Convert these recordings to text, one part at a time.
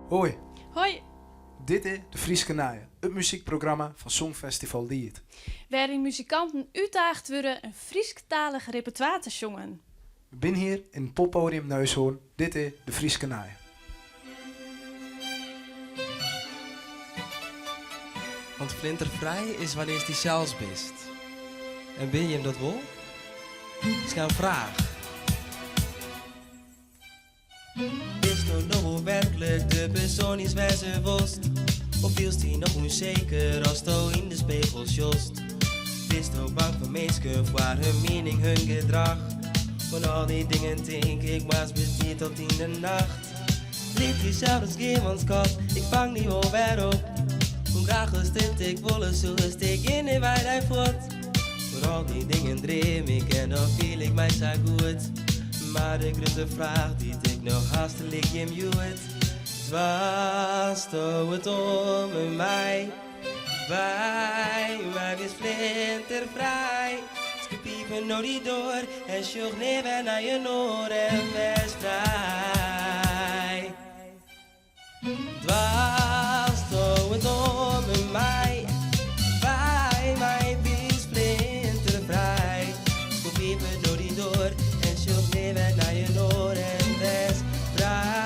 Hoi. Hoi. Dit is de Fryske Nije, het muziekprogramma van Songfestival Liet. Waarin muzikanten uitdaagd worden een Friesk-talig repertoire te zongen. We zijn hier in het poppodium Neushoorn. Dit is de Fryske Nije. Want flintervrij is wanneer die zelfs bist. En ben je hem dat wel? Is nou een vraag. Is nou nog werkelijk de persoon is waar ze wost? Of viel die nog onzeker als to in de spiegel jost? Bist nou bang voor mensen voor hun mening, hun gedrag? Van al die dingen denk ik maar best niet tot in de nacht. Leef jezelf eens geen van schat, ik vang die wel weer op. Hoe graag gesteld ik wollen zo steek in de wijde voort. Voor al die dingen dream ik en dan viel ik mij zo goed. Maar de grote vraag die ik nog haastelijk in je het. Was toch het om mij? Wij weer splintervrij. Piepen nou die door en sjoeg neer naar je noord en wees vrij. Dwaas toch het om mij, wij weer splintervrij. Piepen nou die door en sjoeg neer naar je noord en wees vrij.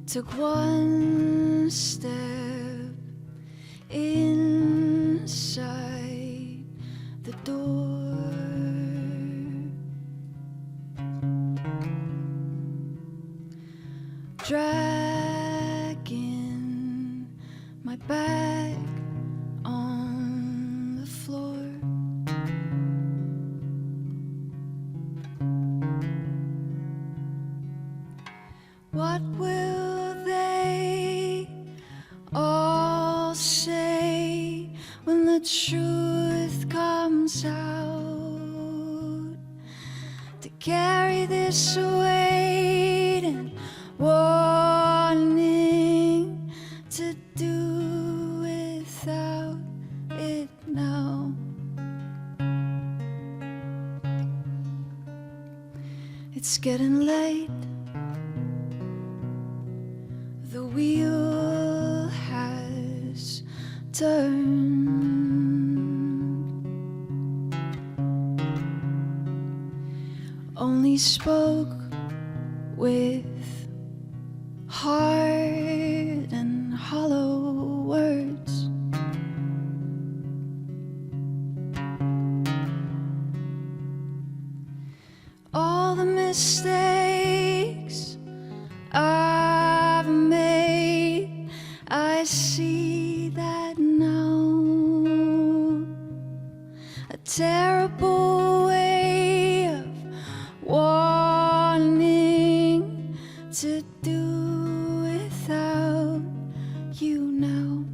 Took one step inside the door. Dragging my bag on the floor. What will they all say when the truth comes out? To carry this weight and warning to do without it now. It's getting late. The wheel has turned. Only spoke with hard and hollow words. All the mistakes I've made, I see that now. A terrible way of wanting to do without you now.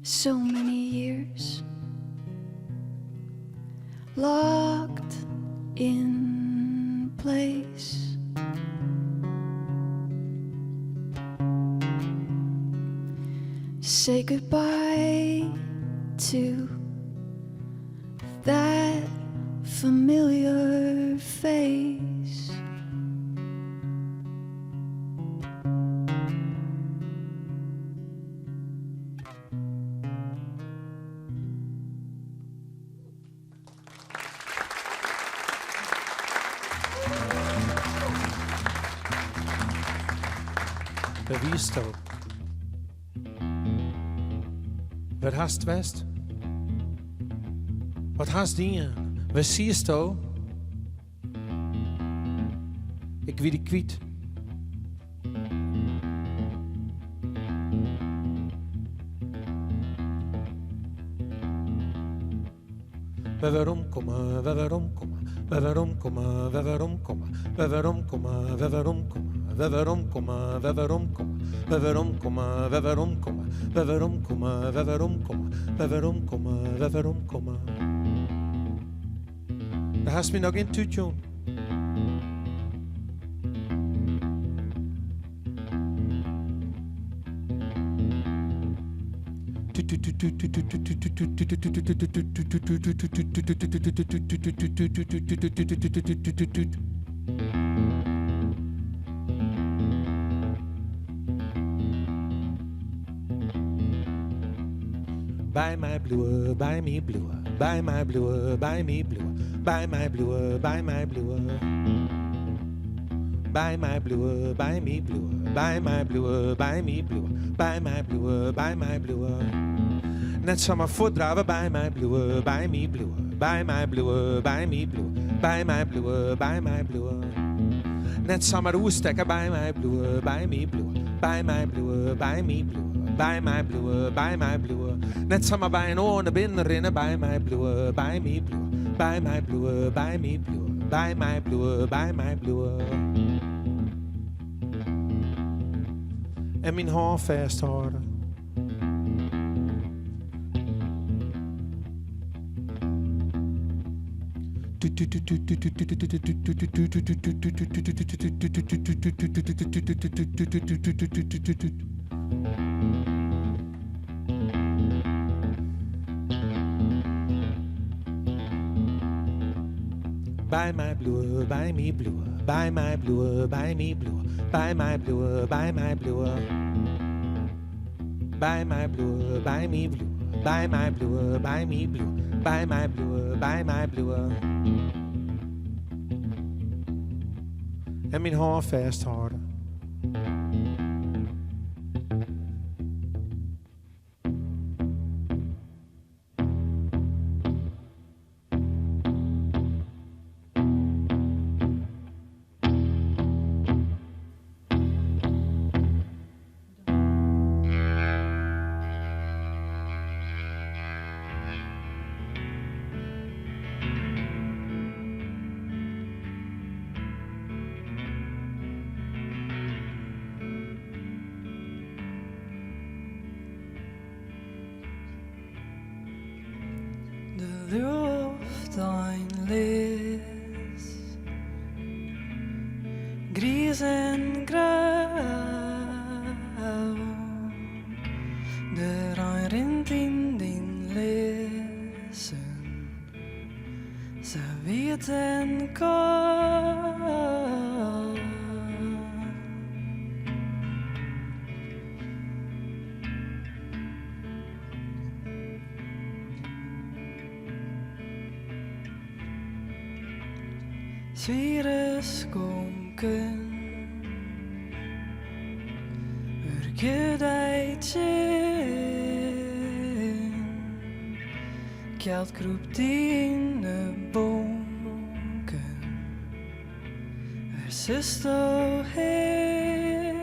So many years locked in place. Say goodbye to that familiar face. Hvad vist du? Hvad hast vest? Wat hast dien? Hvad siehst du? Ik weet die kwiet. Waarom komen, waarom komen, waarom komen, waarom komen, waarom komen, waarom komen, waarom komen, waarom komen, waarom komen, waarom komen, waarom komen, waarom komen, waarom komen, waarom komen. Daar hast me nog in tuutje. Bij mij bloeien, bij mij bloeien, bij mij bloeien, bij mij bloeien, bij mij bloeien, bij mij bloeien. Bij mij bloeien, bij mij bloeien, bij mij bloeien, bij mij bloeien, bij mij bloeien, bij mij bloeien. Net samen voortdraven bij mij bloeien, bij mij bloeien, bij mij bloeien, bij mij bloeien, bij mij bloeien, bij mij bloeien. Net samen roestekken bij mij bloeien, bij mij bloeien, bij mij bloeien, bij mij bloeien, bij mij bloeien, bij mij bloeien. Net samen bij een oor naar binnen rennen, bij mij bloeien, bij mij bloeien, bij mij bloeien, bij mij bloeien, bij mij bloeien, bij mij bloeien. En mijn haar vasthouden. Bij mij bloeien, bij mij bloeien, bij mij bloeien, bij mij bloeien, bij mij bloeien, bij mij bloeien. Bij mij bloeien, bij mij bloeien, bij mij bloeien, bij mij bloeien, bij mij bloeien, bij mij bloeien. En mijn haar vasthouden. De lucht einlees, grijs en grauw. De Rijn rent in den lesen, ze weet en koud. Zware skonken, vergedeitje. Kjeld kroept in de bonken, zit al heen.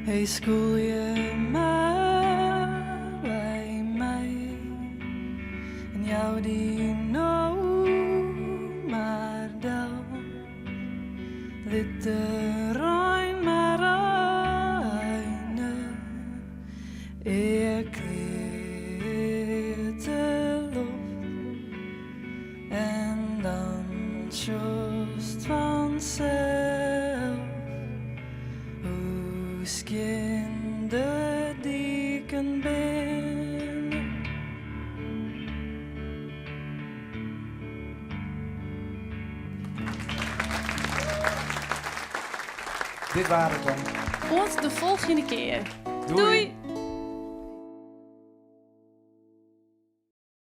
Hey, school je maar bij mij en jou die nou maar dan liet de Rijn maar rijden. Ik leed de lucht en dan just vanzelf. Skin de dieken binnen. Dit waren het dan. Tot de volgende keer. Doei. Doei.